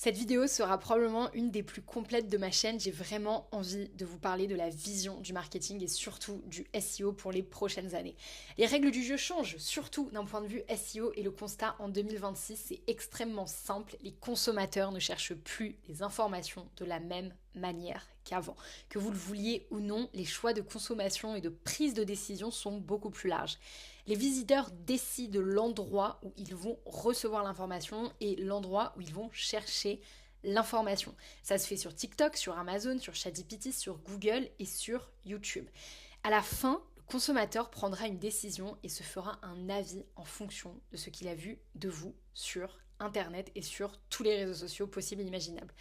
Cette vidéo sera probablement une des plus complètes de ma chaîne. J'ai vraiment envie de vous parler de la vision du marketing et surtout du SEO pour les prochaines années. Les règles du jeu changent, surtout d'un point de vue SEO, et le constat en 2026, c'est extrêmement simple. Les consommateurs ne cherchent plus les informations de la même manière qu'avant. Que vous le vouliez ou non, les choix de consommation et de prise de décision sont beaucoup plus larges. Les visiteurs décident de l'endroit où ils vont recevoir l'information et l'endroit où ils vont chercher l'information. Ça se fait sur TikTok, sur Amazon, sur ChatGPT, sur Google et sur YouTube. À la fin, le consommateur prendra une décision et se fera un avis en fonction de ce qu'il a vu de vous sur Internet et sur tous les réseaux sociaux possibles et imaginables.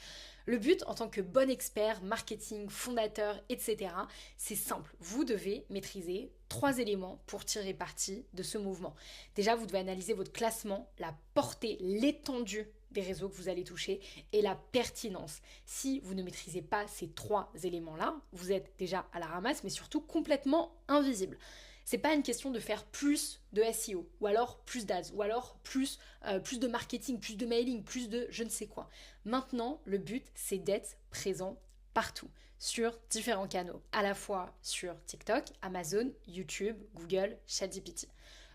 Le but, en tant que bon expert, marketing, fondateur, etc., c'est simple. Vous devez maîtriser 3 éléments pour tirer parti de ce mouvement. Déjà, vous devez analyser votre classement, la portée, l'étendue des réseaux que vous allez toucher et la pertinence. Si vous ne maîtrisez pas ces 3 éléments-là, vous êtes déjà à la ramasse, mais surtout complètement invisible. C'est pas une question de faire plus de SEO, ou alors plus d'ads, ou alors plus de marketing, plus de mailing, plus de je ne sais quoi. Maintenant, le but, c'est d'être présent partout, sur différents canaux, à la fois sur TikTok, Amazon, YouTube, Google, ChatGPT.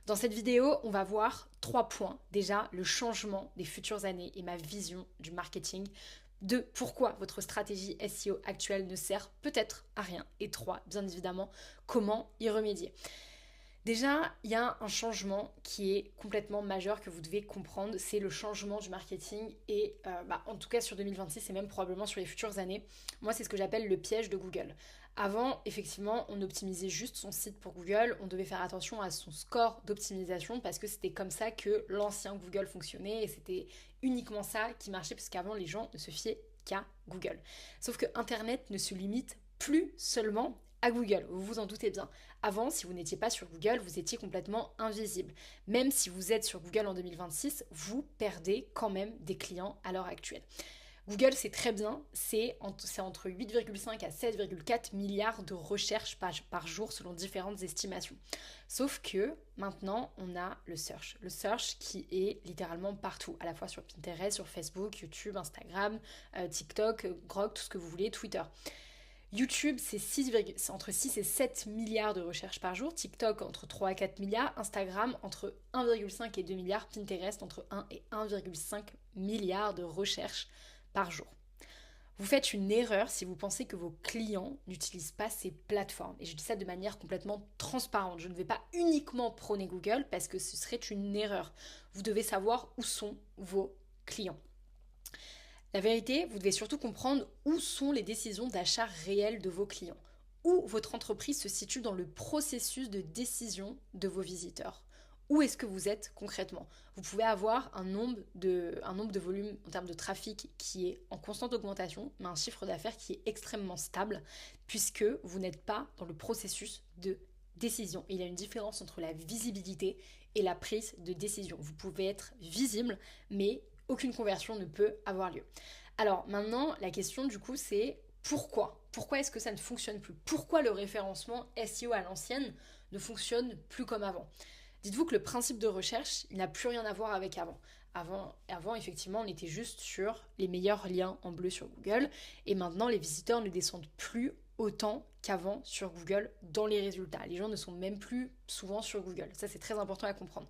Dans cette vidéo, on va voir 3 points. Déjà, le changement des futures années et ma vision du marketing. 2, pourquoi votre stratégie SEO actuelle ne sert peut-être à rien. Et 3, bien évidemment, comment y remédier. Déjà, il y a un changement qui est complètement majeur que vous devez comprendre, c'est le changement du marketing et en tout cas sur 2026 et même probablement sur les futures années. Moi, c'est ce que j'appelle le piège de Google. Avant, effectivement, on optimisait juste son site pour Google, on devait faire attention à son score d'optimisation parce que c'était comme ça que l'ancien Google fonctionnait et c'était uniquement ça qui marchait parce qu'avant, les gens ne se fiaient qu'à Google. Sauf que Internet ne se limite plus seulement à Google, vous vous en doutez bien. Avant, si vous n'étiez pas sur Google, vous étiez complètement invisible. Même si vous êtes sur Google en 2026, vous perdez quand même des clients à l'heure actuelle. Google, c'est très bien, c'est entre 8,5 à 7,4 milliards de recherches par jour selon différentes estimations. Sauf que maintenant, on a le search. Le search qui est littéralement partout, à la fois sur Pinterest, sur Facebook, YouTube, Instagram, TikTok, Grok, tout ce que vous voulez, Twitter. YouTube, c'est entre 6 et 7 milliards de recherches par jour, TikTok entre 3 et 4 milliards, Instagram entre 1,5 et 2 milliards, Pinterest entre 1 et 1,5 milliards de recherches par jour. Vous faites une erreur si vous pensez que vos clients n'utilisent pas ces plateformes. Et je dis ça de manière complètement transparente. Je ne vais pas uniquement prôner Google parce que ce serait une erreur. Vous devez savoir où sont vos clients. La vérité, vous devez surtout comprendre où sont les décisions d'achat réelles de vos clients, où votre entreprise se situe dans le processus de décision de vos visiteurs. Où est-ce que vous êtes concrètement? Vous pouvez avoir un nombre de volumes en termes de trafic qui est en constante augmentation, mais un chiffre d'affaires qui est extrêmement stable, puisque vous n'êtes pas dans le processus de décision. Et il y a une différence entre la visibilité et la prise de décision. Vous pouvez être visible, mais aucune conversion ne peut avoir lieu. Alors maintenant, la question du coup, c'est pourquoi? Pourquoi est-ce que ça ne fonctionne plus? Pourquoi le référencement SEO à l'ancienne ne fonctionne plus comme avant? Dites-vous que le principe de recherche, il n'a plus rien à voir avec avant. Avant, effectivement, on était juste sur les meilleurs liens en bleu sur Google. Et maintenant, les visiteurs ne descendent plus autant qu'avant sur Google dans les résultats. Les gens ne sont même plus souvent sur Google. Ça, c'est très important à comprendre.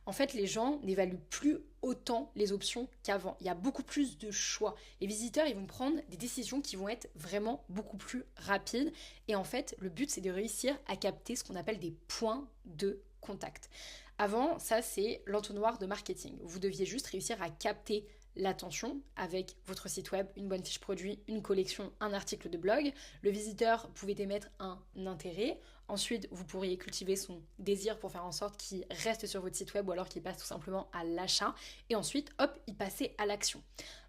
En fait, les gens n'évaluent plus autant les options qu'avant. Il y a beaucoup plus de choix. Les visiteurs, ils vont prendre des décisions qui vont être vraiment beaucoup plus rapides. Et en fait, le but, c'est de réussir à capter ce qu'on appelle des points de contact. Avant, ça, c'est l'entonnoir de marketing. Vous deviez juste réussir à capter l'attention avec votre site web, une bonne fiche produit, une collection, un article de blog. Le visiteur pouvait émettre un intérêt. Ensuite, vous pourriez cultiver son désir pour faire en sorte qu'il reste sur votre site web ou alors qu'il passe tout simplement à l'achat. Et ensuite, hop, il passait à l'action.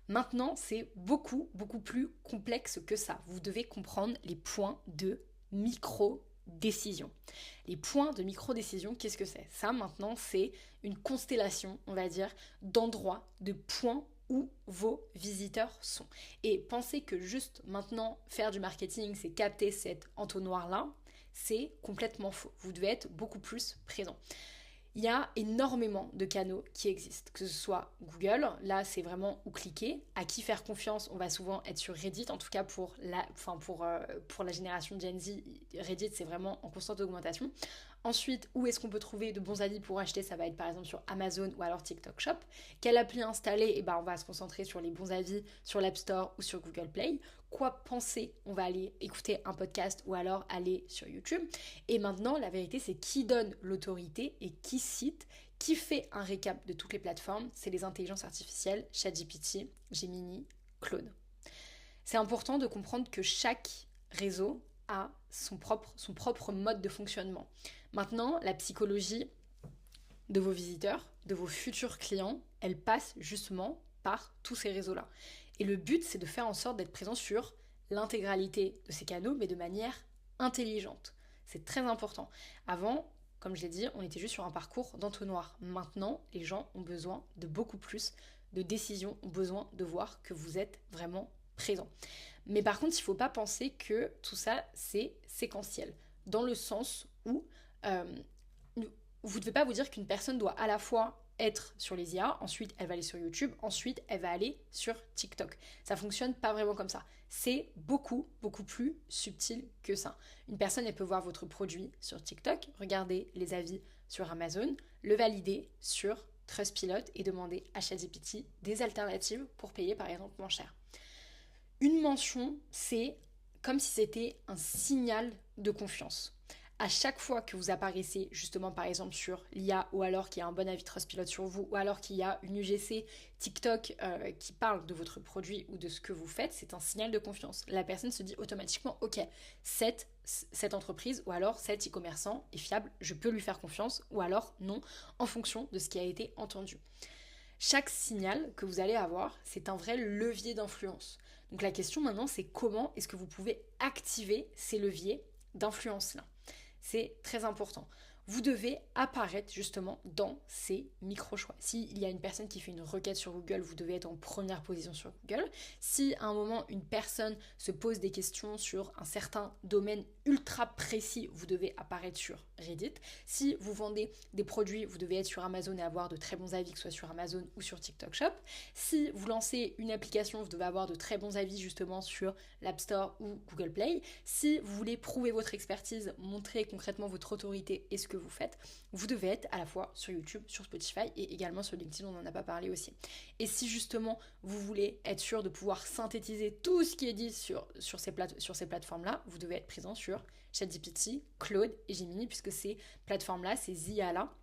Maintenant, c'est beaucoup plus complexe que ça. Vous devez comprendre les points de micro-décision. Les points de micro-décision, qu'est-ce que c'est? Ça, maintenant, c'est une constellation, on va dire, d'endroits, de points où vos visiteurs sont. Et pensez que juste maintenant, faire du marketing, c'est capter cet entonnoir-là, c'est complètement faux. Vous devez être beaucoup plus présent. Il y a énormément de canaux qui existent, que ce soit Google, là c'est vraiment où cliquer, à qui faire confiance, on va souvent être sur Reddit, en tout cas pour la génération Gen Z, Reddit c'est vraiment en constante augmentation. Ensuite, où est-ce qu'on peut trouver de bons avis pour acheter? Ça va être par exemple sur Amazon ou alors TikTok Shop. Quelle appli installer? Eh ben, on va se concentrer sur les bons avis sur l'App Store ou sur Google Play. Quoi penser? On va aller écouter un podcast ou alors aller sur YouTube. Et maintenant, la vérité, c'est qui donne l'autorité et qui cite, qui fait un récap de toutes les plateformes. C'est les intelligences artificielles, ChatGPT, Gemini, Claude. C'est important de comprendre que chaque réseau a son propre mode de fonctionnement. Maintenant, la psychologie de vos visiteurs, de vos futurs clients, elle passe justement par tous ces réseaux-là. Et le but, c'est de faire en sorte d'être présent sur l'intégralité de ces canaux, mais de manière intelligente. C'est très important. Avant, comme je l'ai dit, on était juste sur un parcours d'entonnoir. Maintenant, les gens ont besoin de beaucoup plus de décisions, ont besoin de voir que vous êtes vraiment présent. Mais par contre, il ne faut pas penser que tout ça, c'est séquentiel. Dans le sens où vous ne devez pas vous dire qu'une personne doit à la fois être sur les IA, ensuite elle va aller sur YouTube, ensuite elle va aller sur TikTok. Ça fonctionne pas vraiment comme ça. C'est beaucoup plus subtil que ça. Une personne, elle peut voir votre produit sur TikTok, regarder les avis sur Amazon, le valider sur Trustpilot et demander à ChatGPT des alternatives pour payer par exemple moins cher. Une mention, c'est comme si c'était un signal de confiance. À chaque fois que vous apparaissez justement par exemple sur l'IA ou alors qu'il y a un bon avis Trustpilot sur vous ou alors qu'il y a une UGC TikTok qui parle de votre produit ou de ce que vous faites, c'est un signal de confiance. La personne se dit automatiquement ok, cette entreprise ou alors cet e-commerçant est fiable, je peux lui faire confiance ou alors non en fonction de ce qui a été entendu. Chaque signal que vous allez avoir, c'est un vrai levier d'influence. Donc la question maintenant, c'est comment est-ce que vous pouvez activer ces leviers d'influence-là. C'est très important. Vous devez apparaître justement dans ces micro-choix. S'il y a une personne qui fait une requête sur Google, vous devez être en première position sur Google. Si à un moment une personne se pose des questions sur un certain domaine ultra précis, vous devez apparaître sur Reddit. Si vous vendez des produits, vous devez être sur Amazon et avoir de très bons avis, que ce soit sur Amazon ou sur TikTok Shop. Si vous lancez une application, vous devez avoir de très bons avis justement sur l'App Store ou Google Play. Si vous voulez prouver votre expertise, montrer concrètement votre autorité et ce que vous faites, vous devez être à la fois sur YouTube, sur Spotify et également sur LinkedIn, on n'en a pas parlé aussi. Et si justement vous voulez être sûr de pouvoir synthétiser tout ce qui est dit sur ces plateformes-là, vous devez être présent sur ChatGPT, Claude et Gemini, puisque ces plateformes-là, ces IA-là,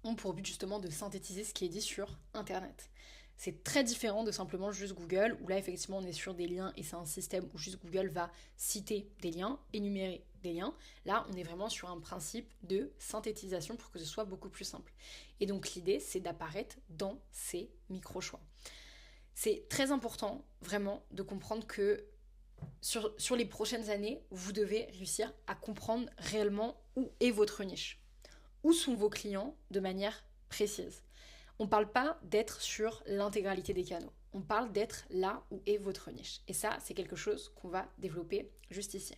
ont pour but justement de synthétiser ce qui est dit sur Internet. C'est très différent de simplement juste Google, où là effectivement on est sur des liens et c'est un système où juste Google va citer des liens, énumérer des liens. Là on est vraiment sur un principe de synthétisation pour que ce soit beaucoup plus simple. Et donc l'idée c'est d'apparaître dans ces micro-choix. C'est très important vraiment de comprendre que sur les prochaines années, vous devez réussir à comprendre réellement où est votre niche. Où sont vos clients de manière précise. On ne parle pas d'être sur l'intégralité des canaux. On parle d'être là où est votre niche. Et ça, c'est quelque chose qu'on va développer juste ici.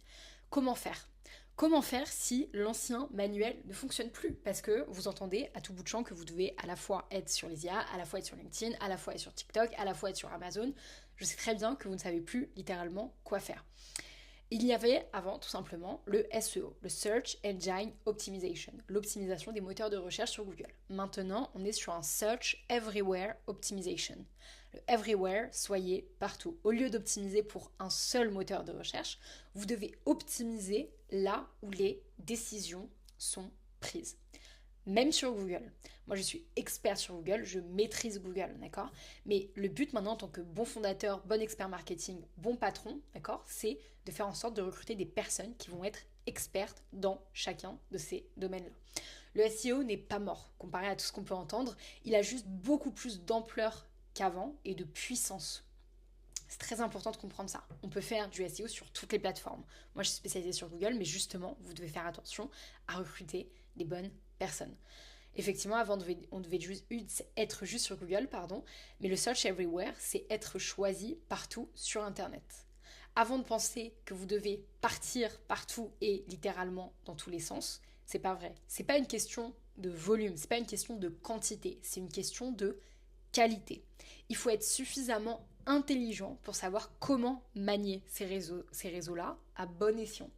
Comment faire ? Comment faire si l'ancien manuel ne fonctionne plus? Parce que vous entendez à tout bout de champ que vous devez à la fois être sur les IA, à la fois être sur LinkedIn, à la fois être sur TikTok, à la fois être sur Amazon. Je sais très bien que vous ne savez plus littéralement quoi faire. Il y avait avant tout simplement le SEO, le Search Engine Optimization, l'optimisation des moteurs de recherche sur Google. Maintenant, on est sur un Search Everywhere Optimization. Le Everywhere, soyez partout. Au lieu d'optimiser pour un seul moteur de recherche, vous devez optimiser là où les décisions sont prises. Même sur Google. Moi, je suis expert sur Google, je maîtrise Google, d'accord? Mais le but maintenant, en tant que bon fondateur, bon expert marketing, bon patron, d'accord, c'est de faire en sorte de recruter des personnes qui vont être expertes dans chacun de ces domaines-là. Le SEO n'est pas mort, comparé à tout ce qu'on peut entendre. Il a juste beaucoup plus d'ampleur qu'avant et de puissance. C'est très important de comprendre ça. On peut faire du SEO sur toutes les plateformes. Moi, je suis spécialisée sur Google, mais justement, vous devez faire attention à recruter des bonnes personnes. Effectivement, avant, on devait être juste sur Google, mais le Search Everywhere, c'est être choisi partout sur Internet. Avant de penser que vous devez partir partout et littéralement dans tous les sens, c'est pas vrai. C'est pas une question de volume, c'est pas une question de quantité, c'est une question de qualité. Il faut être suffisamment intelligent pour savoir comment manier ces réseaux-là à bon escient.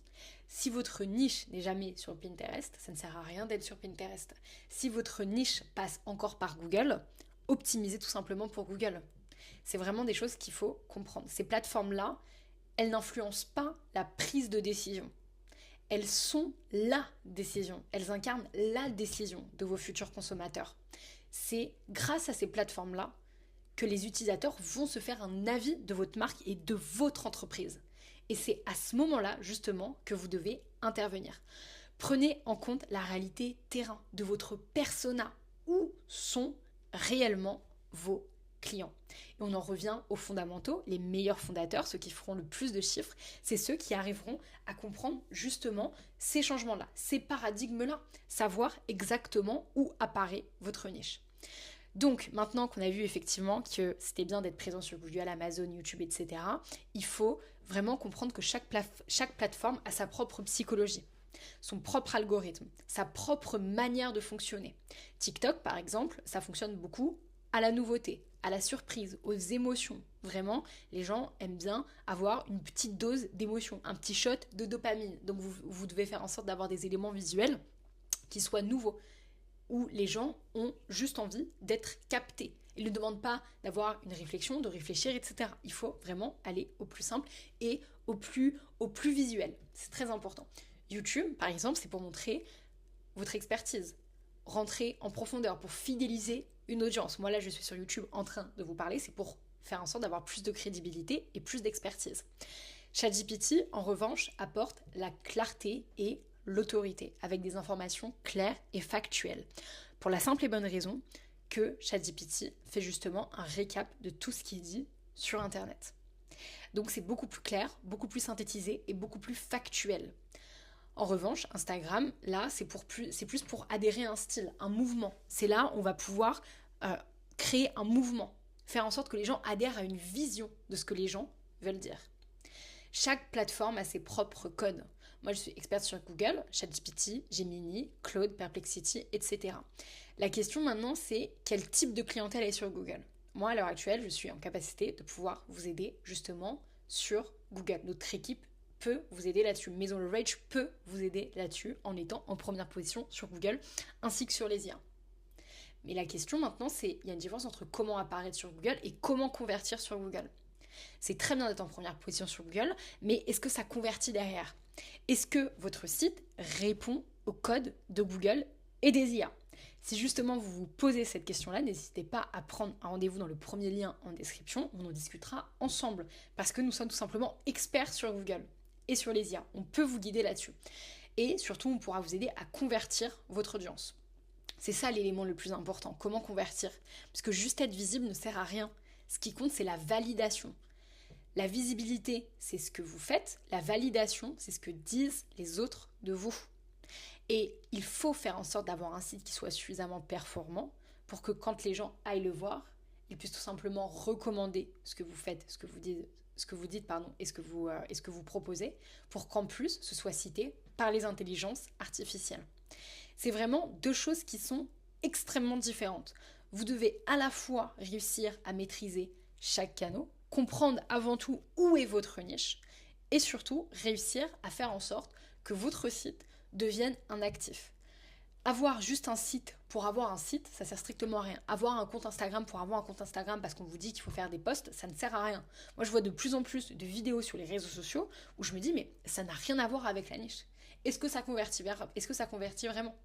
Si votre niche n'est jamais sur Pinterest, ça ne sert à rien d'être sur Pinterest. Si votre niche passe encore par Google, optimisez tout simplement pour Google. C'est vraiment des choses qu'il faut comprendre. Ces plateformes-là, elles n'influencent pas la prise de décision. Elles sont la décision. Elles incarnent la décision de vos futurs consommateurs. C'est grâce à ces plateformes-là que les utilisateurs vont se faire un avis de votre marque et de votre entreprise. Et c'est à ce moment-là, justement, que vous devez intervenir. Prenez en compte la réalité terrain de votre persona. Où sont réellement vos clients? Et on en revient aux fondamentaux. Les meilleurs fondateurs, ceux qui feront le plus de chiffres, c'est ceux qui arriveront à comprendre justement ces changements-là, ces paradigmes-là, savoir exactement où apparaît votre niche. Donc, maintenant qu'on a vu effectivement que c'était bien d'être présent sur Google, Amazon, YouTube, etc., il faut vraiment comprendre que chaque plateforme a sa propre psychologie, son propre algorithme, sa propre manière de fonctionner. TikTok, par exemple, ça fonctionne beaucoup à la nouveauté, à la surprise, aux émotions. Vraiment, les gens aiment bien avoir une petite dose d'émotion, un petit shot de dopamine. Donc, vous devez faire en sorte d'avoir des éléments visuels qui soient nouveaux, où les gens ont juste envie d'être captés. Ils ne demandent pas d'avoir une réflexion, de réfléchir, etc. Il faut vraiment aller au plus simple et au plus visuel. C'est très important. YouTube, par exemple, c'est pour montrer votre expertise. Rentrer en profondeur, pour fidéliser une audience. Moi, là, je suis sur YouTube en train de vous parler, c'est pour faire en sorte d'avoir plus de crédibilité et plus d'expertise. ChatGPT, en revanche, apporte la clarté et l'autorité, avec des informations claires et factuelles. Pour la simple et bonne raison que ChatGPT fait justement un récap de tout ce qu'il dit sur Internet. Donc c'est beaucoup plus clair, beaucoup plus synthétisé et beaucoup plus factuel. En revanche, Instagram, là, c'est plus pour adhérer à un style, un mouvement. C'est là où on va pouvoir créer un mouvement, faire en sorte que les gens adhèrent à une vision de ce que les gens veulent dire. Chaque plateforme a ses propres codes. Moi, je suis experte sur Google, ChatGPT, Gemini, Claude, Perplexity, etc. La question maintenant, c'est quel type de clientèle est sur Google? Moi, à l'heure actuelle, je suis en capacité de pouvoir vous aider justement sur Google. Notre équipe peut vous aider là-dessus. Maison Le Rage peut vous aider là-dessus en étant en première position sur Google ainsi que sur les IA. Mais la question maintenant, c'est il y a une différence entre comment apparaître sur Google et comment convertir sur Google. C'est très bien d'être en première position sur Google, mais est-ce que ça convertit derrière? Est-ce que votre site répond au code de Google et des IA? Si justement vous vous posez cette question-là, n'hésitez pas à prendre un rendez-vous dans le premier lien en description, on en discutera ensemble, parce que nous sommes tout simplement experts sur Google et sur les IA. On peut vous guider là-dessus. Et surtout, on pourra vous aider à convertir votre audience. C'est ça l'élément le plus important, comment convertir? Parce que juste être visible ne sert à rien. Ce qui compte, c'est la validation. La visibilité, c'est ce que vous faites. La validation, c'est ce que disent les autres de vous. Et il faut faire en sorte d'avoir un site qui soit suffisamment performant pour que quand les gens aillent le voir, ils puissent tout simplement recommander ce que vous faites, ce que vous dites, et ce que vous proposez, pour qu'en plus, ce soit cité par les intelligences artificielles. C'est vraiment deux choses qui sont extrêmement différentes. Vous devez à la fois réussir à maîtriser chaque canal, comprendre avant tout où est votre niche et surtout réussir à faire en sorte que votre site devienne un actif. Avoir juste un site pour avoir un site, ça sert strictement à rien. Avoir un compte Instagram pour avoir un compte Instagram parce qu'on vous dit qu'il faut faire des posts, ça ne sert à rien. Moi, je vois de plus en plus de vidéos sur les réseaux sociaux où je me dis mais ça n'a rien à voir avec la niche. Est-ce que ça convertit vraiment?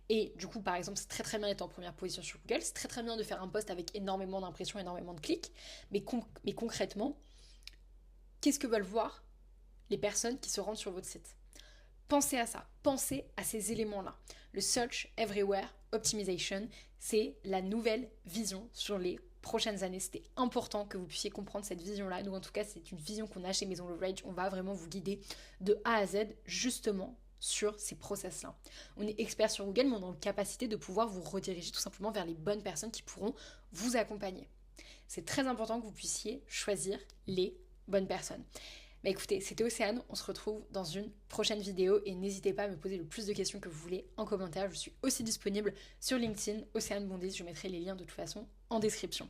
Et du coup, par exemple, c'est très très bien d'être en première position sur Google, c'est très très bien de faire un post avec énormément d'impressions, énormément de clics, mais concrètement, qu'est-ce que veulent voir les personnes qui se rendent sur votre site? Pensez à ça, pensez à ces éléments-là. Le Search Everywhere Optimization, c'est la nouvelle vision sur les prochaines années. C'était important que vous puissiez comprendre cette vision-là. Nous, en tout cas, c'est une vision qu'on a chez Maison Le Rage. On va vraiment vous guider de A à Z, justement, sur ces process-là. On est expert sur Google, mais on est en capacité de pouvoir vous rediriger tout simplement vers les bonnes personnes qui pourront vous accompagner. C'est très important que vous puissiez choisir les bonnes personnes. Mais écoutez, c'était Océane, on se retrouve dans une prochaine vidéo et n'hésitez pas à me poser le plus de questions que vous voulez en commentaire. Je suis aussi disponible sur LinkedIn, Océane Bondis, je mettrai les liens de toute façon en description.